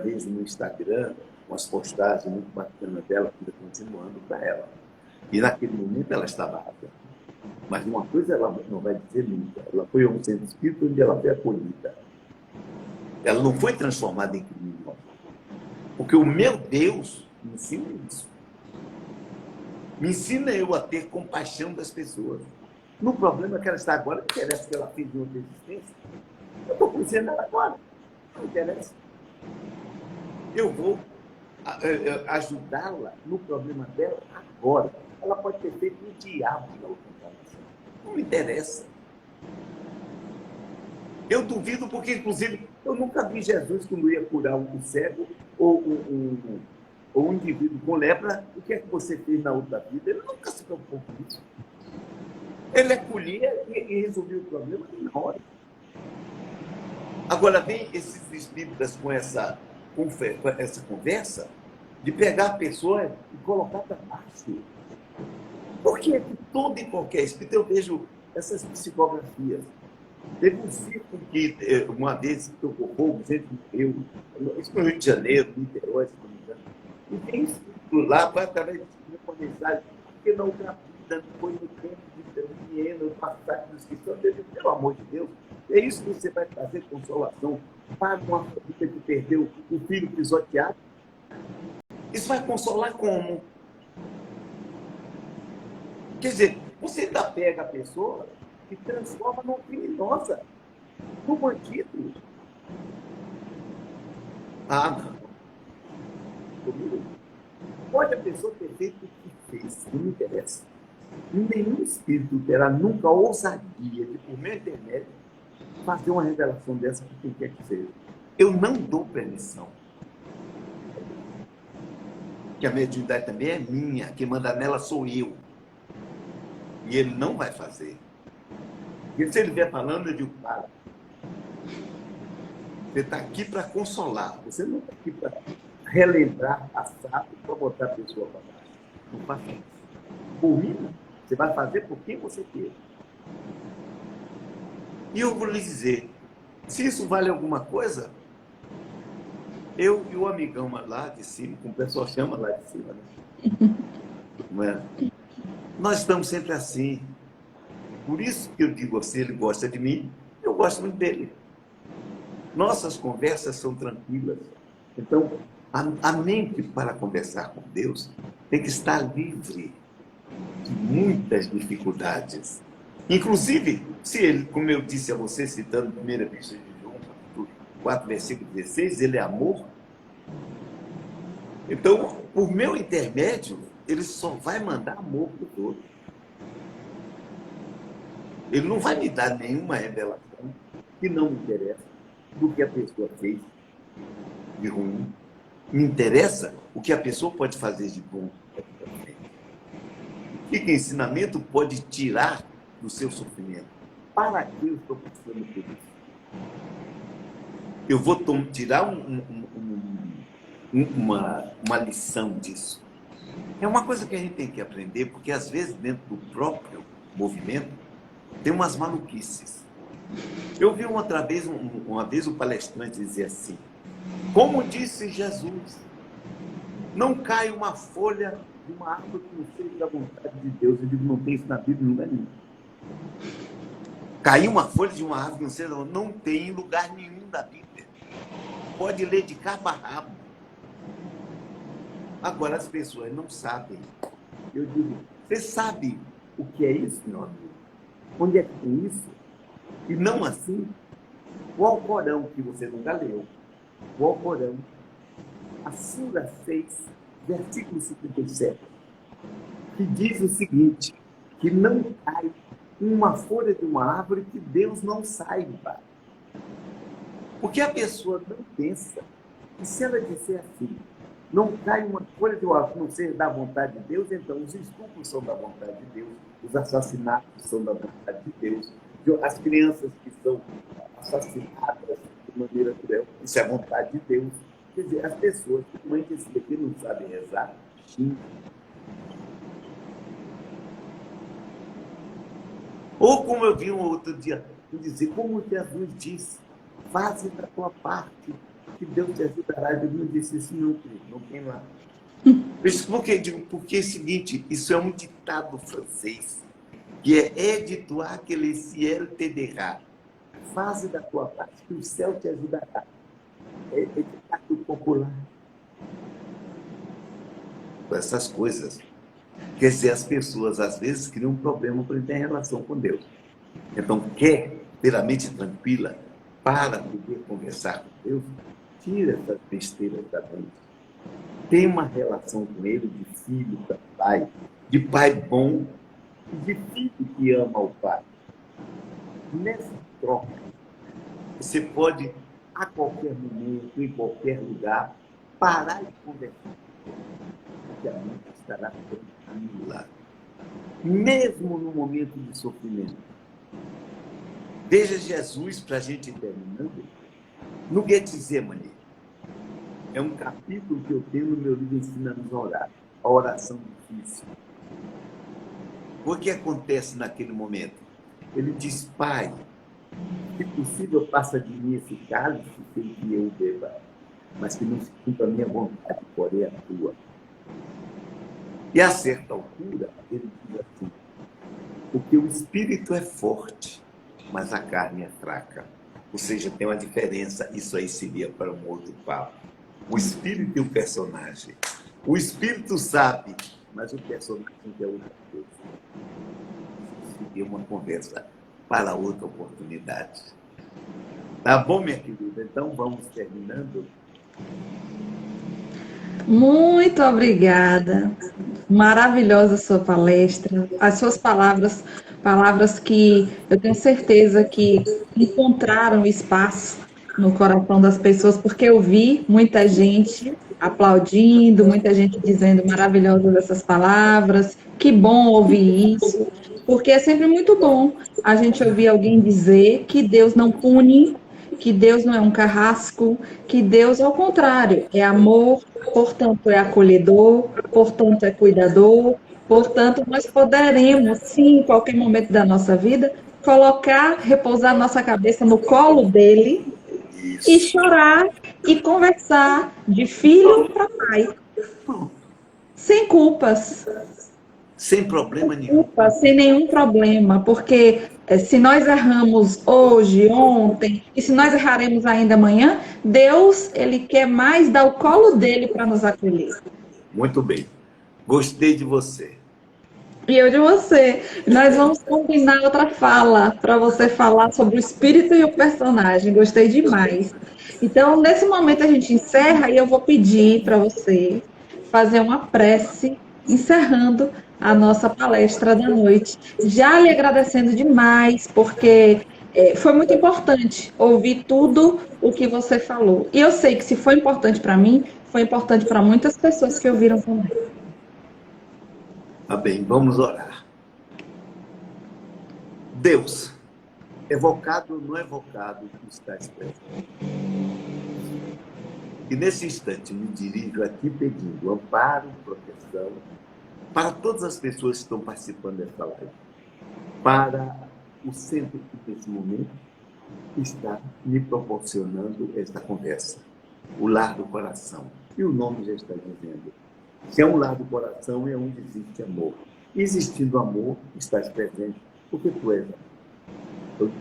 vejo no Instagram umas postagens muito bacanas dela, continuando para ela. E naquele momento ela estava rápida. Mas uma coisa ela não vai dizer nunca. Ela foi a um centro espírita onde ela foi acolhida. Ela não foi transformada em criminosa. Porque o meu Deus me ensina isso. Me ensina eu a ter compaixão das pessoas. No problema que ela está agora, não interessa que ela fez em outra existência. Eu estou conhecendo ela agora. Não interessa. Eu vou ajudá-la no problema dela agora. Ela pode ter feito um diabo na outra encarnação. Não me interessa. Eu duvido porque, inclusive, eu nunca vi Jesus quando ia curar um cego ou um indivíduo com lepra. O que é que você fez na outra vida? Ele nunca se preocupou com isso. Ele acolhia e resolvia o problema na hora. Agora, vem esses espíritas com essa conversa de pegar a pessoa e colocar para baixo. Por que todo e qualquer espírito eu vejo essas psicografias? Teve um circo que uma vez tocou fogo, gente morreu, isso no Rio de Janeiro, no Niterói, se não me engano. E tem espírito lá para através de uma mensagem, porque na outra vida não foi no tempo de dinheiro, no passado dos cristãos, pelo amor de Deus. É isso que você vai fazer consolação para uma família que perdeu o filho pisoteado? Isso vai consolar como? Quer dizer, você ainda pega a pessoa e transforma numa criminosa, num bandido. Ah, não. Comigo. Pode a pessoa ter feito o que fez, não me interessa. Nenhum espírito terá nunca a ousadia de, por meu intermédio, fazer uma revelação dessa para quem quer que seja. Eu não dou permissão. Que a mediunidade também é minha, quem manda nela sou eu. E ele não vai fazer. Porque se ele vier falando, eu digo, para. Você está aqui para consolar, você não está aqui para relembrar passado para botar a pessoa para baixo. Não faça isso. Por mim, não. Você vai fazer por quem você quer. E eu vou lhe dizer, se isso vale alguma coisa, eu e o amigão lá de cima, como o pessoal chama lá de cima, né? Não é? Nós estamos sempre assim. Por isso que eu digo assim, ele gosta de mim, eu gosto muito dele. Nossas conversas são tranquilas. Então, a mente para conversar com Deus tem que estar livre de muitas dificuldades. Inclusive, se ele, como eu disse a você, citando a primeira epístola de João, capítulo 4, versículo 16, ele é amor. Então, por meu intermédio, ele só vai mandar amor para o outro. Ele não vai me dar nenhuma revelação que não me interessa do que a pessoa fez de ruim. Me interessa o que a pessoa pode fazer de bom. O que ensinamento pode tirar do seu sofrimento? Para que eu estou passando por isso? Eu vou tirar uma lição disso. É uma coisa que a gente tem que aprender, porque às vezes dentro do próprio movimento tem umas maluquices. Eu vi uma vez um palestrante dizer assim, como disse Jesus, não cai uma folha de uma árvore que não seja da vontade de Deus. Eu digo, não tem isso na Bíblia, em lugar nenhum. Cair uma folha de uma árvore que não seja da vontade, não tem em lugar nenhum da Bíblia. Pode ler de cabo a rabo. Agora as pessoas não sabem. Eu digo, você sabe o que é isso, meu amigo? Onde é que tem isso? E não assim, o Alcorão, que você nunca leu, o Alcorão, a Sura 6, versículo 57, que diz o seguinte, que não cai uma folha de uma árvore que Deus não saiba. Porque a pessoa não pensa que se ela disser assim, não cai uma folha de uma árvore que não seja da vontade de Deus, então os estupros são da vontade de Deus, os assassinatos são da vontade de Deus, as crianças que são assassinadas de maneira cruel, isso é a vontade de Deus. Quer dizer, as pessoas que mãe desse daqui não sabem rezar, xingam. Ou como eu vi um outro dia, dizer, como Jesus disse, faze da tua parte, que Deus te ajudará. Eu não disse isso, não tem lá. Por quê? Porque é o seguinte, isso é um ditado francês, que é edituar que le ciel te dera. Faze da tua parte, que o céu te ajudará. É ditado popular. Essas coisas. Quer dizer, as pessoas, às vezes, criam um problema para ter relação com Deus. Então, quer ter a mente tranquila para poder conversar com Deus, tira essas besteiras da mente. Tem uma relação com Ele de filho para pai, de pai bom e de filho que ama o pai. Nessa troca, você pode, a qualquer momento, em qualquer lugar, parar e conversar. Porque a mente estará tranquila, mesmo no momento de sofrimento. Veja Jesus, para a gente ir terminando, no Getsemane. É um capítulo que eu tenho no meu livro Ensina-nos a Orar, a oração difícil. O que acontece naquele momento? Ele diz, Pai, se possível, passa de mim esse cálice sem que eu beba, mas que não se cumpra a minha vontade, porém a tua. E a certa altura, ele diz assim, porque o espírito é forte, mas a carne é fraca. Ou seja, tem uma diferença, isso aí seria para um outro papo. O espírito e o personagem. O espírito sabe, mas o personagem é outra coisa. Isso seria uma conversa para outra oportunidade. Tá bom, minha querida? Então, vamos terminando. Muito obrigada. Maravilhosa a sua palestra. As suas palavras, palavras que eu tenho certeza que encontraram espaço no coração das pessoas, porque eu vi muita gente aplaudindo, muita gente dizendo maravilhosas essas palavras. Que bom ouvir isso, porque é sempre muito bom a gente ouvir alguém dizer que Deus não pune, que Deus não é um carrasco, que Deus, ao contrário, é amor, portanto, é acolhedor, portanto, é cuidador, portanto, nós poderemos, sim, em qualquer momento da nossa vida, colocar, repousar nossa cabeça no colo dele e Isso. chorar e conversar de filho para pai, Pronto. sem culpas. Sem problema nenhum. Culpa, sem nenhum problema, porque se nós erramos hoje, ontem, e se nós erraremos ainda amanhã, Deus, ele quer mais dar o colo dele para nos acolher. Muito bem. Gostei de você. E eu de você. Nós vamos combinar outra fala para você falar sobre o espírito e o personagem. Gostei demais. Então, nesse momento a gente encerra e eu vou pedir para você fazer uma prece encerrando a nossa palestra da noite. Já lhe agradecendo demais, porque foi muito importante ouvir tudo o que você falou. E eu sei que se foi importante para mim, foi importante para muitas pessoas que ouviram também. Tá bem, vamos orar. Deus, evocado ou não evocado, tu estás presente. E nesse instante me dirijo a ti pedindo amparo, proteção, para todas as pessoas que estão participando dessa live. Para o centro que nesse momento está me proporcionando esta conversa. O lar do coração. E o nome já está dizendo. Se é um lar do coração, é onde existe amor. Existindo amor, estás presente, porque tu és amor.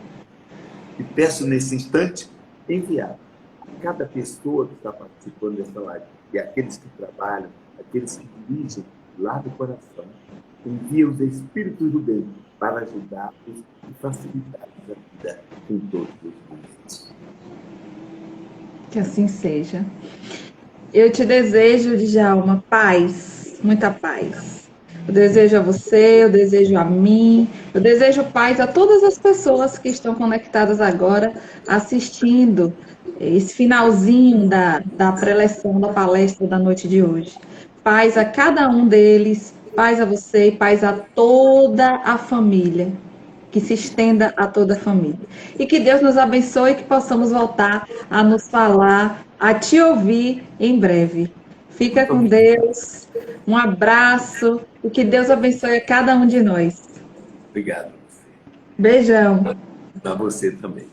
E peço nesse instante enviar a cada pessoa que está participando dessa live, e aqueles que trabalham, aqueles que dirigem lá do coração, envia os espíritos do bem para ajudá-los e facilitar a vida em todos os momentos. Que assim seja. Eu te desejo, Djalma, paz, muita paz. Eu desejo a você, eu desejo a mim, eu desejo paz a todas as pessoas que estão conectadas agora, assistindo esse finalzinho da preleção da palestra da noite de hoje. Paz a cada um deles, paz a você e paz a toda a família. Que se estenda a toda a família. E que Deus nos abençoe e que possamos voltar a nos falar, a te ouvir em breve. Fica com Deus, um abraço e que Deus abençoe a cada um de nós. Obrigado. Beijão. Para você também.